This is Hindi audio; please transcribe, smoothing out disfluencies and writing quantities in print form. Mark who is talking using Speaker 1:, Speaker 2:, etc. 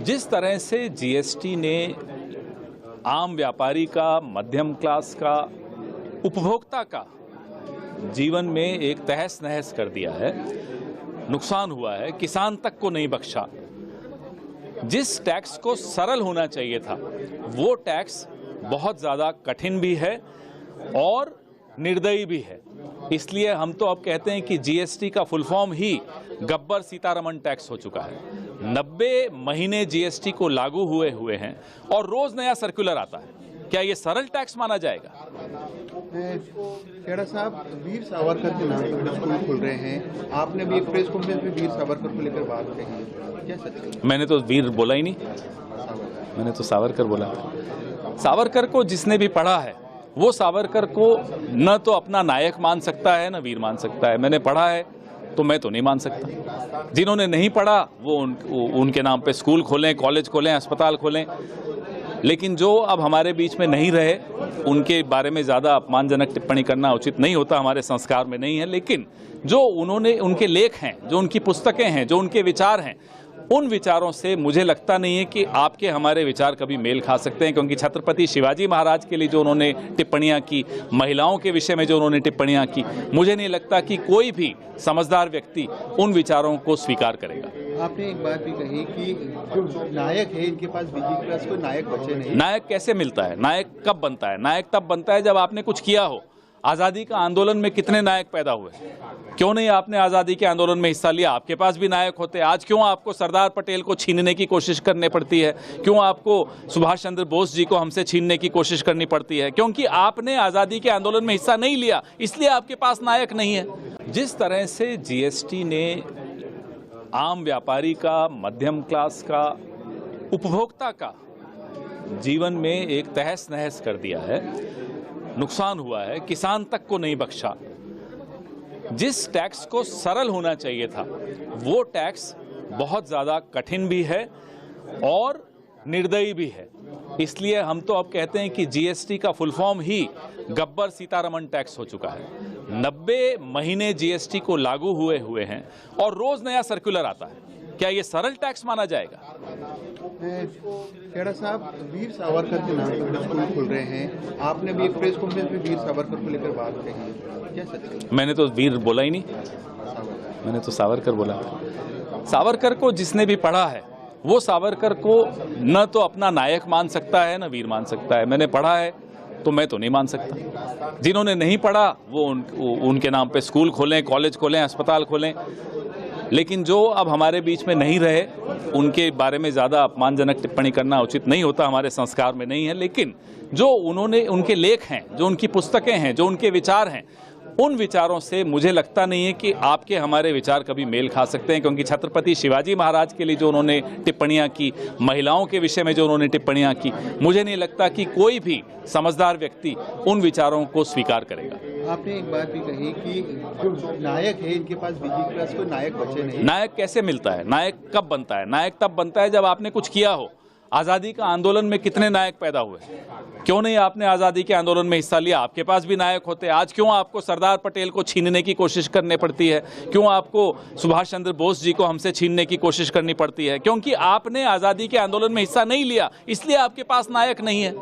Speaker 1: जिस तरह से जीएसटी ने आम व्यापारी का, मध्यम क्लास का, उपभोक्ता का जीवन में एक तहस नहस कर दिया है, नुकसान हुआ है, किसान तक को नहीं बख्शा। जिस टैक्स को सरल होना चाहिए था वो टैक्स बहुत ज़्यादा कठिन भी है और निर्दयी भी है। इसलिए हम तो अब कहते हैं कि जीएसटी का फुल फॉर्म ही गब्बर सीतारमण टैक्स हो चुका है। 90 महीने जीएसटी को लागू हुए हैं और रोज नया सर्कुलर आता है। क्या ये सरल टैक्स माना जाएगा?
Speaker 2: खेड़ा साहब, वीर सावरकर के नाम पर स्कूल खुल रहे हैं। आपने भी एक प्रेस कॉन्फ्रेंस में वीर सावरकर को लेकर बात कही, क्या सच है?
Speaker 1: मैंने तो वीर बोला ही नहीं, मैंने तो सावरकर बोला था। सावरकर को जिसने भी पढ़ा है वो सावरकर को न तो अपना नायक मान सकता है न वीर मान सकता है। मैंने पढ़ा है तो मैं तो नहीं मान सकता। जिन्होंने नहीं पढ़ा वो उनके नाम पे स्कूल खोलें, कॉलेज खोलें, अस्पताल खोलें, लेकिन जो अब हमारे बीच में नहीं रहे उनके बारे में ज़्यादा अपमानजनक टिप्पणी करना उचित नहीं होता, हमारे संस्कार में नहीं है। लेकिन जो उनके लेख हैं, जो उनकी पुस्तकें हैं, जो उनके विचार हैं, उन विचारों से मुझे लगता नहीं है कि आपके हमारे विचार कभी मेल खा सकते हैं। क्योंकि छत्रपति शिवाजी महाराज के लिए जो उन्होंने टिप्पणियां की, महिलाओं के विषय में जो उन्होंने टिप्पणियां की, मुझे नहीं लगता कि कोई भी समझदार व्यक्ति उन विचारों को स्वीकार करेगा।
Speaker 2: आपने एक बात भी कही कि जो नायक है इनके पास बीजेपी क्लास को नायक बचे नहीं।
Speaker 1: नायक कैसे मिलता है? नायक कब बनता है? नायक तब बनता है जब आपने कुछ किया हो। आज़ादी का आंदोलन में कितने नायक पैदा हुए? क्यों नहीं आपने आज़ादी के आंदोलन में हिस्सा लिया? आपके पास भी नायक होते। आज क्यों आपको सरदार पटेल को छीनने की कोशिश करनी पड़ती है? क्यों आपको सुभाष चंद्र बोस जी को हमसे छीनने की कोशिश करनी पड़ती है? क्योंकि आपने आज़ादी के आंदोलन में हिस्सा नहीं लिया, इसलिए आपके पास नायक नहीं है। जिस तरह से जीएसटी ने आम व्यापारी का, मध्यम क्लास का, उपभोक्ता का जीवन में एक तहस नहस कर दिया है, नुकसान हुआ है, किसान तक को नहीं बख्शा। जिस टैक्स को सरल होना चाहिए था वो टैक्स बहुत ज़्यादा कठिन भी है और निर्दयी भी है। इसलिए हम तो अब कहते हैं कि जीएसटी का फुल फॉर्म ही गब्बर सीतारमण टैक्स हो चुका है। 90 महीने जीएसटी को लागू हुए हैं और रोज नया सर्कुलर आता है। क्या ये सरल टैक्स माना जाएगा?
Speaker 2: खेड़ा साहब, वीर सावरकर के नाम पर स्कूल खुल रहे हैं। आपने भी एक प्रेस कॉन्फ्रेंस में वीर सावरकर को लेकर बात कही, क्या सच है?
Speaker 1: मैंने तो वीर बोला ही नहीं, मैंने तो सावरकर बोला था। सावरकर को जिसने भी पढ़ा है वो सावरकर को न तो अपना नायक मान सकता है न वीर मान सकता है। मैंने पढ़ा है तो मैं तो नहीं मान सकता। जिन्होंने नहीं पढ़ा वो उनके नाम पे स्कूल खोलें, कॉलेज खोलें, अस्पताल खोलें, लेकिन जो अब हमारे बीच में नहीं रहे उनके बारे में ज़्यादा अपमानजनक टिप्पणी करना उचित नहीं होता, हमारे संस्कार में नहीं है। लेकिन जो उनके लेख हैं, जो उनकी पुस्तकें हैं, जो उनके विचार हैं, उन विचारों से मुझे लगता नहीं है कि आपके हमारे विचार कभी मेल खा सकते हैं। क्योंकि छत्रपति शिवाजी महाराज के लिए जो उन्होंने टिप्पणियां की, महिलाओं के विषय में जो उन्होंने टिप्पणियां की, मुझे नहीं लगता कि कोई भी समझदार व्यक्ति उन विचारों को स्वीकार करेगा।
Speaker 2: आपने एक बात भी कही कि जो नायक है इनके पास बीजेपी क्लास को नायक बचे नहीं।
Speaker 1: नायक कैसे मिलता है? नायक कब बनता है? नायक तब बनता है जब आपने कुछ किया हो। आज़ादी का आंदोलन में कितने नायक पैदा हुए? क्यों नहीं आपने आज़ादी के आंदोलन में हिस्सा लिया? आपके पास भी नायक होते। आज क्यों आपको सरदार पटेल को छीनने की कोशिश करनी पड़ती है? क्यों आपको सुभाष चंद्र बोस जी को हमसे छीनने की कोशिश करनी पड़ती है? क्योंकि आपने आज़ादी के आंदोलन में हिस्सा नहीं लिया, इसलिए आपके पास नायक नहीं है।